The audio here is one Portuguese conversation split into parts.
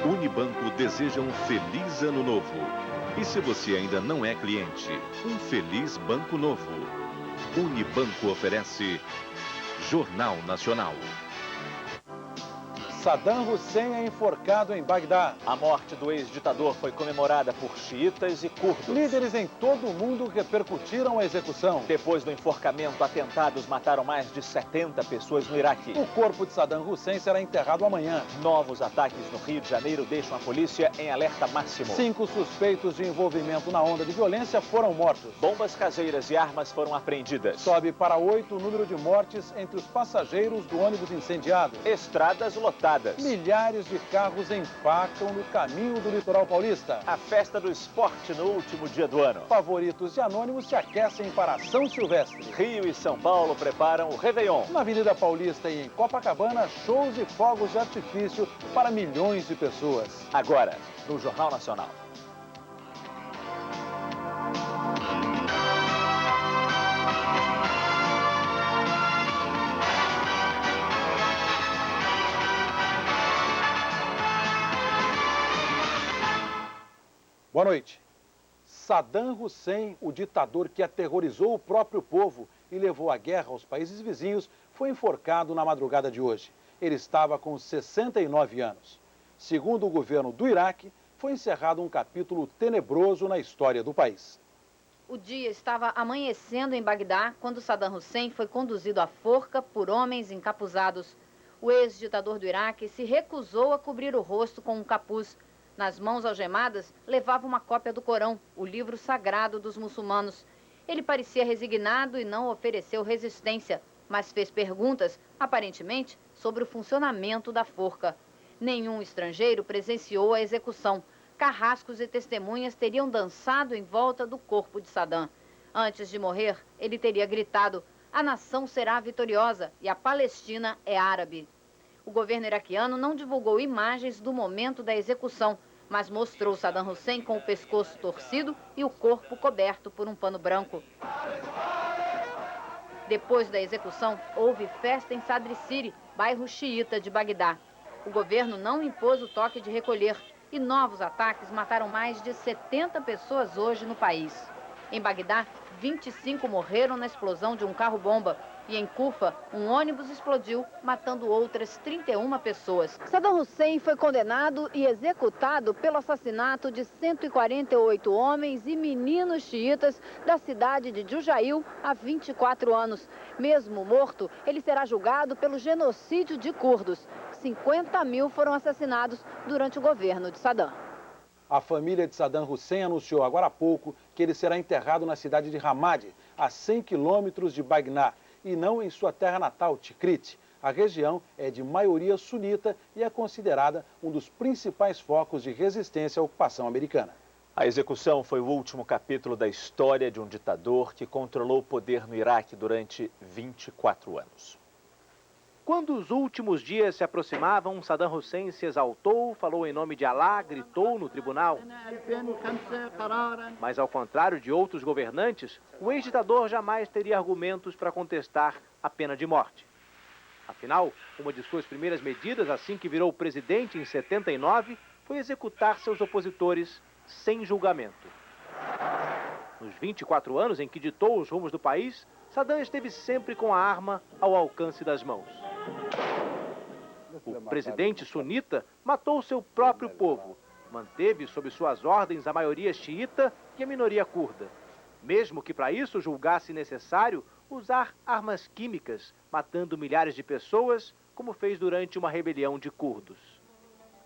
Unibanco deseja um feliz ano novo. E se você ainda não é cliente, um feliz Banco Novo. Unibanco oferece Jornal Nacional. Saddam Hussein é enforcado em Bagdá. A morte do ex-ditador foi comemorada por xiitas e curdos. Líderes em todo o mundo repercutiram a execução. Depois do enforcamento, atentados mataram mais de 70 pessoas no Iraque. O corpo de Saddam Hussein será enterrado amanhã. Novos ataques no Rio de Janeiro deixam a polícia em alerta máximo. 5 suspeitos de envolvimento na onda de violência foram mortos. Bombas caseiras e armas foram apreendidas. Sobe para 8 o número de mortes entre os passageiros do ônibus incendiado. Estradas lotadas. Milhares de carros empacam no caminho do litoral paulista. A festa do esporte no último dia do ano. Favoritos e anônimos se aquecem para a São Silvestre. Rio e São Paulo preparam o Réveillon. Na Avenida Paulista e em Copacabana, shows e fogos de artifício para milhões de pessoas. Agora, no Jornal Nacional. Boa noite. Saddam Hussein, o ditador que aterrorizou o próprio povo e levou a guerra aos países vizinhos, foi enforcado na madrugada de hoje. Ele estava com 69 anos. Segundo o governo do Iraque, foi encerrado um capítulo tenebroso na história do país. O dia estava amanhecendo em Bagdá quando Saddam Hussein foi conduzido à forca por homens encapuzados. O ex-ditador do Iraque se recusou a cobrir o rosto com um capuz. Nas mãos algemadas, levava uma cópia do Corão, o livro sagrado dos muçulmanos. Ele parecia resignado e não ofereceu resistência, mas fez perguntas, aparentemente, sobre o funcionamento da forca. Nenhum estrangeiro presenciou a execução. Carrascos e testemunhas teriam dançado em volta do corpo de Saddam. Antes de morrer, ele teria gritado: "A nação será vitoriosa e a Palestina é árabe". O governo iraquiano não divulgou imagens do momento da execução, mas mostrou Saddam Hussein com o pescoço torcido e o corpo coberto por um pano branco. Depois da execução, houve festa em Sadr City, bairro xiita de Bagdá. O governo não impôs o toque de recolher e novos ataques mataram mais de 70 pessoas hoje no país. Em Bagdá, 25 morreram na explosão de um carro-bomba. E em Kufa, um ônibus explodiu, matando outras 31 pessoas. Saddam Hussein foi condenado e executado pelo assassinato de 148 homens e meninos xiitas da cidade de Jujail há 24 anos. Mesmo morto, ele será julgado pelo genocídio de curdos. 50 mil foram assassinados durante o governo de Saddam. A família de Saddam Hussein anunciou agora há pouco que ele será enterrado na cidade de Ramadi, a 100 quilômetros de Bagdá, e não em sua terra natal, Tikrit. A região é de maioria sunita e é considerada um dos principais focos de resistência à ocupação americana. A execução foi o último capítulo da história de um ditador que controlou o poder no Iraque durante 24 anos. Quando os últimos dias se aproximavam, Saddam Hussein se exaltou, falou em nome de Alá, gritou no tribunal. Mas ao contrário de outros governantes, o ex-ditador jamais teria argumentos para contestar a pena de morte. Afinal, uma de suas primeiras medidas, assim que virou presidente em 79, foi executar seus opositores sem julgamento. Nos 24 anos em que ditou os rumos do país, Saddam esteve sempre com a arma ao alcance das mãos. O presidente sunita matou seu próprio povo, manteve sob suas ordens a maioria xiita e a minoria curda, mesmo que para isso julgasse necessário usar armas químicas, matando milhares de pessoas, como fez durante uma rebelião de curdos.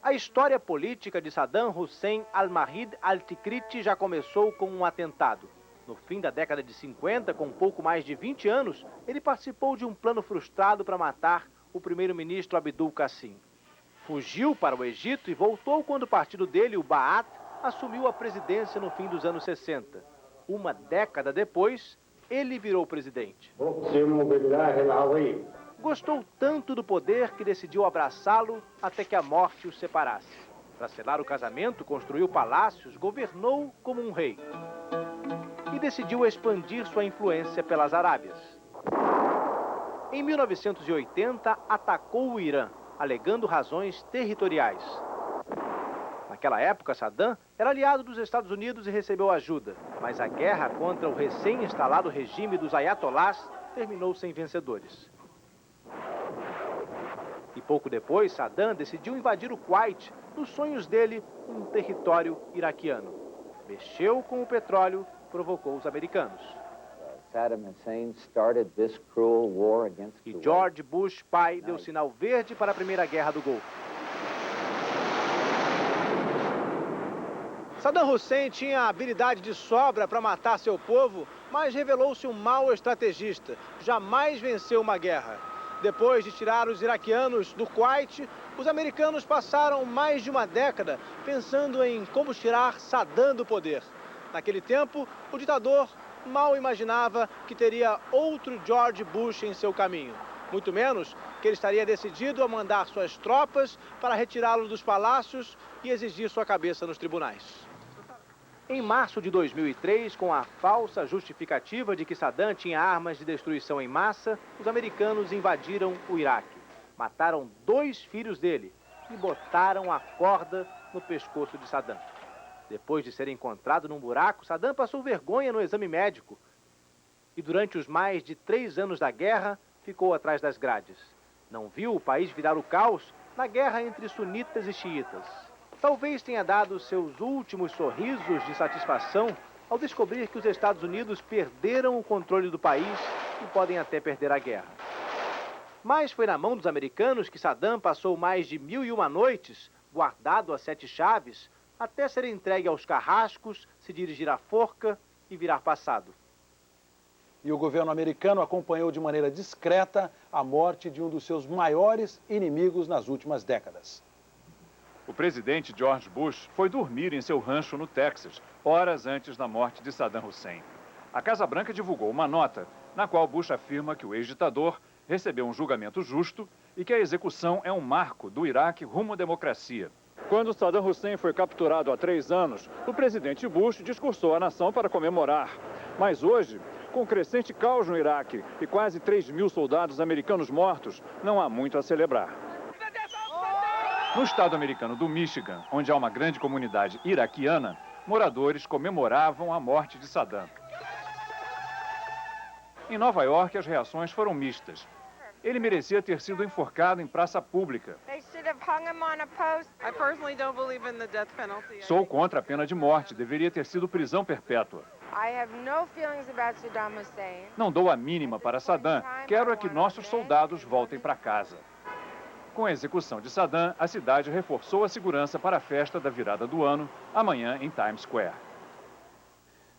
A história política de Saddam Hussein al-Mahdi al-Tikrit já começou com um atentado. No fim da década de 50, com pouco mais de 20 anos, ele participou de um plano frustrado para matar o primeiro-ministro Abdul Qassim. Fugiu para o Egito e voltou quando o partido dele, o Ba'ath, assumiu a presidência no fim dos anos 60. Uma década depois, ele virou presidente. Gostou tanto do poder que decidiu abraçá-lo até que a morte o separasse. Para selar o casamento, construiu palácios, governou como um rei. E decidiu expandir sua influência pelas Arábias. Em 1980, atacou o Irã, alegando razões territoriais. Naquela época, Saddam era aliado dos Estados Unidos e recebeu ajuda, mas a guerra contra o recém-instalado regime dos ayatolás terminou sem vencedores. E pouco depois, Saddam decidiu invadir o Kuwait, nos sonhos dele, um território iraquiano. Mexeu com o petróleo, provocou os americanos. Saddam Hussein started this cruel war against E Kuwait. George Bush, pai, deu sinal verde para a Primeira Guerra do Golfo. Saddam Hussein tinha a habilidade de sobra para matar seu povo, mas revelou-se um mau estrategista. Jamais venceu uma guerra. Depois de tirar os iraquianos do Kuwait, os americanos passaram mais de uma década pensando em como tirar Saddam do poder. Naquele tempo, o ditador mal imaginava que teria outro George Bush em seu caminho. Muito menos que ele estaria decidido a mandar suas tropas para retirá-lo dos palácios e exigir sua cabeça nos tribunais. Em março de 2003, com a falsa justificativa de que Saddam tinha armas de destruição em massa, os americanos invadiram o Iraque. Mataram 2 filhos dele e botaram a corda no pescoço de Saddam. Depois de ser encontrado num buraco, Saddam passou vergonha no exame médico e durante os mais de 3 anos da guerra ficou atrás das grades. Não viu o país virar o caos na guerra entre sunitas e xiitas. Talvez tenha dado seus últimos sorrisos de satisfação ao descobrir que os Estados Unidos perderam o controle do país e podem até perder a guerra. Mas foi na mão dos americanos que Saddam passou mais de 1001 noites, guardado a 7 chaves, até ser entregue aos carrascos, se dirigir à forca e virar passado. E o governo americano acompanhou de maneira discreta a morte de um dos seus maiores inimigos nas últimas décadas. O presidente George Bush foi dormir em seu rancho no Texas, horas antes da morte de Saddam Hussein. A Casa Branca divulgou uma nota na qual Bush afirma que o ex-ditador recebeu um julgamento justo e que a execução é um marco do Iraque rumo à democracia. Quando Saddam Hussein foi capturado há 3 anos, o presidente Bush discursou à nação para comemorar. Mas hoje, com crescente caos no Iraque e quase 3.000 soldados americanos mortos, não há muito a celebrar. No estado americano do Michigan, onde há uma grande comunidade iraquiana, moradores comemoravam a morte de Saddam. Em Nova York, as reações foram mistas. Ele merecia ter sido enforcado em praça pública. Sou contra a pena de morte, deveria ter sido prisão perpétua. Não dou a mínima para Saddam, quero é que nossos soldados voltem para casa. Com a execução de Saddam, a cidade reforçou a segurança para a festa da virada do ano, amanhã em Times Square.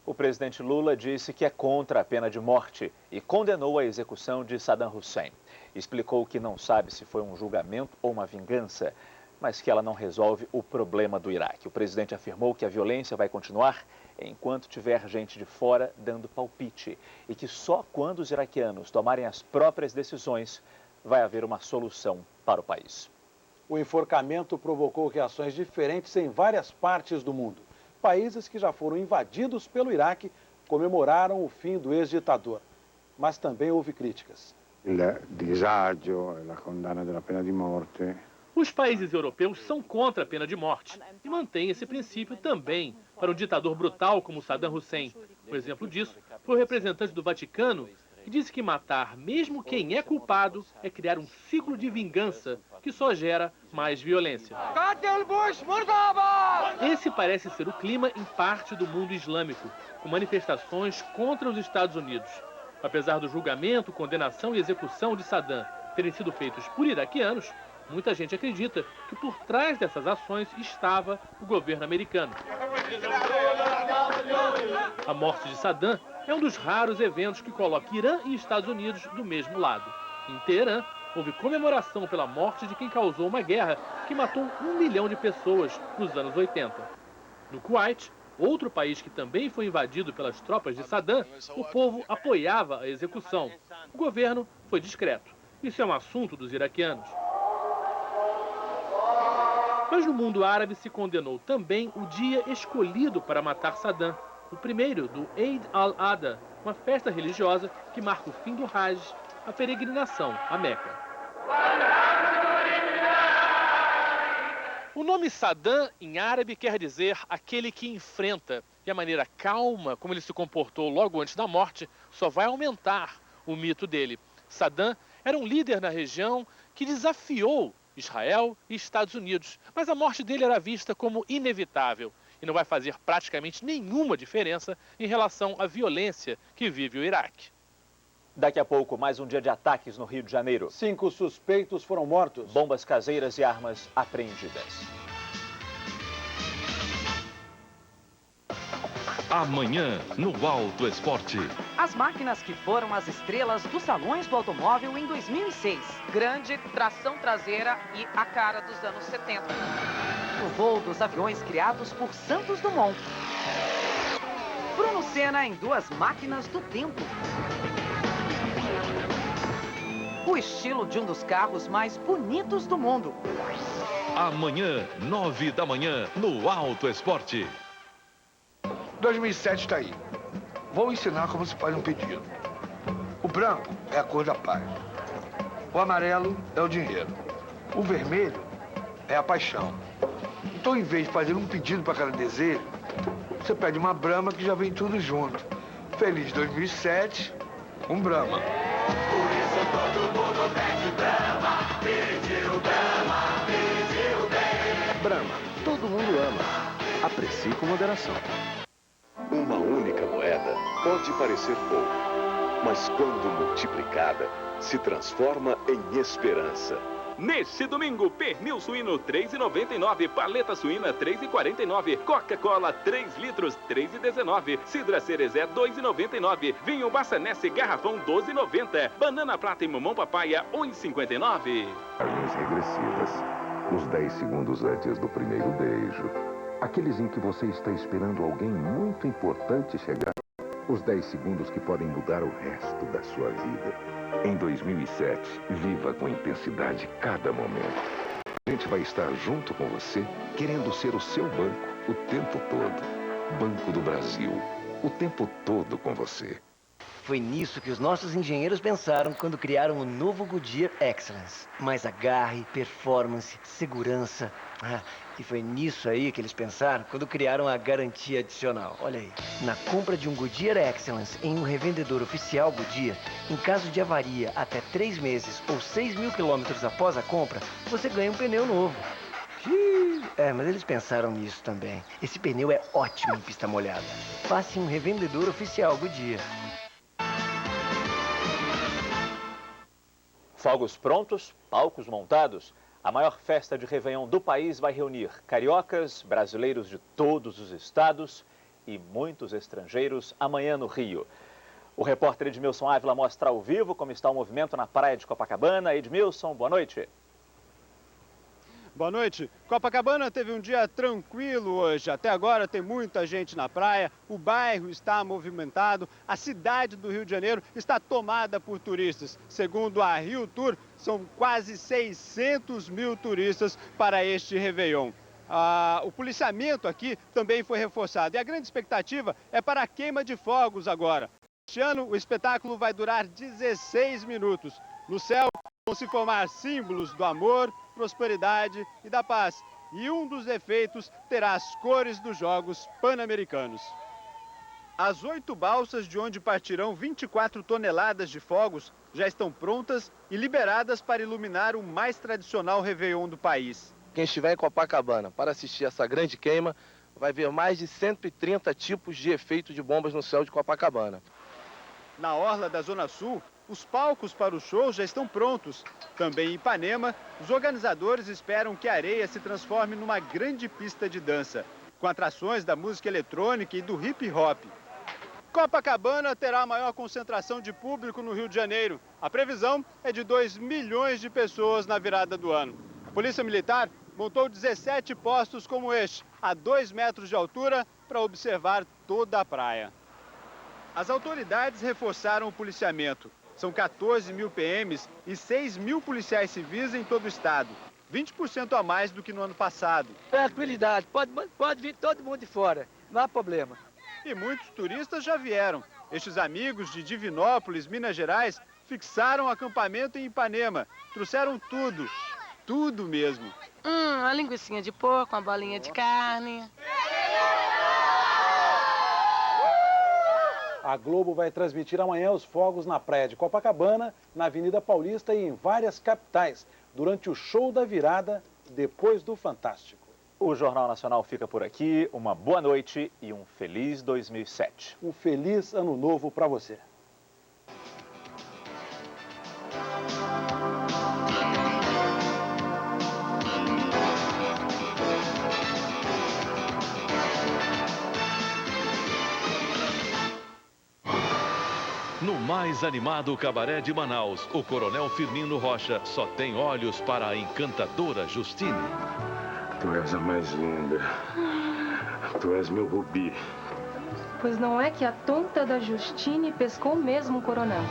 O presidente Lula disse que é contra a pena de morte e condenou a execução de Saddam Hussein. Explicou que não sabe se foi um julgamento ou uma vingança, mas que ela não resolve o problema do Iraque. O presidente afirmou que a violência vai continuar enquanto tiver gente de fora dando palpite e que só quando os iraquianos tomarem as próprias decisões vai haver uma solução para o país. O enforcamento provocou reações diferentes em várias partes do mundo. Países que já foram invadidos pelo Iraque comemoraram o fim do ex-ditador. Mas também houve críticas. Os países europeus são contra a pena de morte e mantêm esse princípio também para um ditador brutal como Saddam Hussein. Um exemplo disso foi o representante do Vaticano, que disse que matar mesmo quem é culpado é criar um ciclo de vingança que só gera mais violência. Esse parece ser o clima em parte do mundo islâmico, com manifestações contra os Estados Unidos. Apesar do julgamento, condenação e execução de Saddam terem sido feitos por iraquianos, muita gente acredita que por trás dessas ações estava o governo americano. A morte de Saddam é um dos raros eventos que coloca Irã e Estados Unidos do mesmo lado. Em Teherã, houve comemoração pela morte de quem causou uma guerra que matou 1 milhão de pessoas nos anos 80. No Kuwait, outro país que também foi invadido pelas tropas de Saddam, o povo apoiava a execução. O governo foi discreto. Isso é um assunto dos iraquianos. Mas no mundo árabe se condenou também o dia escolhido para matar Saddam, o primeiro do Eid al-Adha, uma festa religiosa que marca o fim do Hajj, a peregrinação a Meca. O nome Saddam, em árabe, quer dizer aquele que enfrenta. E a maneira calma como ele se comportou logo antes da morte só vai aumentar o mito dele. Saddam era um líder na região que desafiou Israel e Estados Unidos, mas a morte dele era vista como inevitável e não vai fazer praticamente nenhuma diferença em relação à violência que vive o Iraque. Daqui a pouco, mais um dia de ataques no Rio de Janeiro. 5 suspeitos foram mortos. Bombas caseiras e armas apreendidas. Amanhã, no Auto Esporte. As máquinas que foram as estrelas dos salões do automóvel em 2006. Grande, tração traseira e a cara dos anos 70. O voo dos aviões criados por Santos Dumont. Bruno Senna em 2 máquinas do tempo. O estilo de um dos carros mais bonitos do mundo. Amanhã, 9 da manhã, no Auto Esporte. 2007 está aí. Vou ensinar como se faz um pedido. O branco é a cor da paz. O amarelo é o dinheiro. O vermelho é a paixão. Então, em vez de fazer um pedido para cada desejo, você pede uma Brahma que já vem tudo junto. Feliz 2007, um Brahma. Por isso todo mundo pede Brahma, pediu Brahma, pediu bem. Brahma, todo mundo ama. Aprecie com moderação. Uma única moeda pode parecer pouco, mas quando multiplicada, se transforma em esperança. Neste domingo, pernil suíno R$ 3,99, paleta suína R$ 3,49, Coca-Cola 3 litros R$ 3,19, cidra cerezé R$ 2,99, vinho Bassanese garrafão R$ 12,90, banana prata e mamão papaya R$ 1,59. As regressivas, os 10 segundos antes do primeiro beijo, aqueles em que você está esperando alguém muito importante chegar, os 10 segundos que podem mudar o resto da sua vida. Em 2007, viva com intensidade cada momento. A gente vai estar junto com você, querendo ser o seu banco o tempo todo. Banco do Brasil, o tempo todo com você. Foi nisso que os nossos engenheiros pensaram quando criaram o novo Goodyear Excellence. Mais agarre, performance, segurança. E foi nisso aí que eles pensaram quando criaram a garantia adicional. Olha aí. Na compra de um Goodyear Excellence em um revendedor oficial Goodyear, em caso de avaria até 3 meses ou 6 mil quilômetros após a compra, você ganha um pneu novo. Mas eles pensaram nisso também. Esse pneu é ótimo em pista molhada. Passe em um revendedor oficial Goodyear. Fogos prontos, palcos montados. A maior festa de Réveillon do país vai reunir cariocas, brasileiros de todos os estados e muitos estrangeiros amanhã no Rio. O repórter Edmilson Ávila mostra ao vivo como está o movimento na praia de Copacabana. Edmilson, boa noite. Boa noite. Copacabana teve um dia tranquilo hoje. Até agora tem muita gente na praia, o bairro está movimentado, a cidade do Rio de Janeiro está tomada por turistas. Segundo a Rio Tour, são quase 600 mil turistas para este Réveillon. O policiamento aqui também foi reforçado e a grande expectativa é para a queima de fogos agora. Este ano o espetáculo vai durar 16 minutos. No céu vão se formar símbolos do amor, prosperidade e da paz. E um dos efeitos terá as cores dos Jogos Pan-Americanos. As 8 balsas de onde partirão 24 toneladas de fogos já estão prontas e liberadas para iluminar o mais tradicional Réveillon do país. Quem estiver em Copacabana para assistir essa grande queima vai ver mais de 130 tipos de efeito de bombas no céu de Copacabana. Na orla da Zona Sul, os palcos para os shows já estão prontos. Também em Ipanema, os organizadores esperam que a areia se transforme numa grande pista de dança, com atrações da música eletrônica e do hip hop. Copacabana terá a maior concentração de público no Rio de Janeiro. A previsão é de 2 milhões de pessoas na virada do ano. A Polícia Militar montou 17 postos como este, a 2 metros de altura, para observar toda a praia. As autoridades reforçaram o policiamento. São 14 mil PMs e 6 mil policiais civis em todo o estado. 20% a mais do que no ano passado. Tranquilidade, pode vir todo mundo de fora, não há problema. E muitos turistas já vieram. Estes amigos de Divinópolis, Minas Gerais, fixaram acampamento em Ipanema. Trouxeram tudo. tudo mesmo. Uma linguicinha de porco, uma bolinha de carne. A Globo vai transmitir amanhã os fogos na praia de Copacabana, na Avenida Paulista e em várias capitais, durante o show da virada, depois do Fantástico. O Jornal Nacional fica por aqui. Uma boa noite e um feliz 2007. Um feliz ano novo para você. No mais animado cabaré de Manaus, o coronel Firmino Rocha só tem olhos para a encantadora Justine. Tu és a mais linda. Tu és meu rubi. Pois não é que a tonta da Justine pescou mesmo o coronel.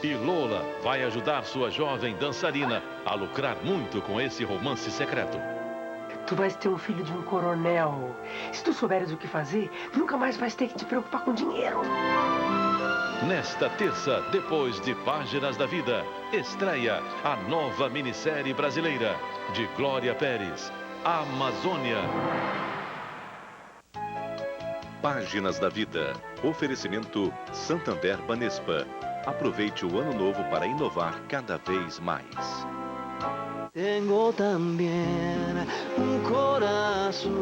E Lola vai ajudar sua jovem dançarina a lucrar muito com esse romance secreto. Tu vais ter um filho de um coronel. Se tu souberes o que fazer, nunca mais vais ter que te preocupar com dinheiro. Nesta terça, depois de Páginas da Vida, estreia a nova minissérie brasileira de Glória Pérez, Amazônia. Páginas da Vida. Oferecimento Santander Banespa. Aproveite o ano novo para inovar cada vez mais. Tengo también un corazón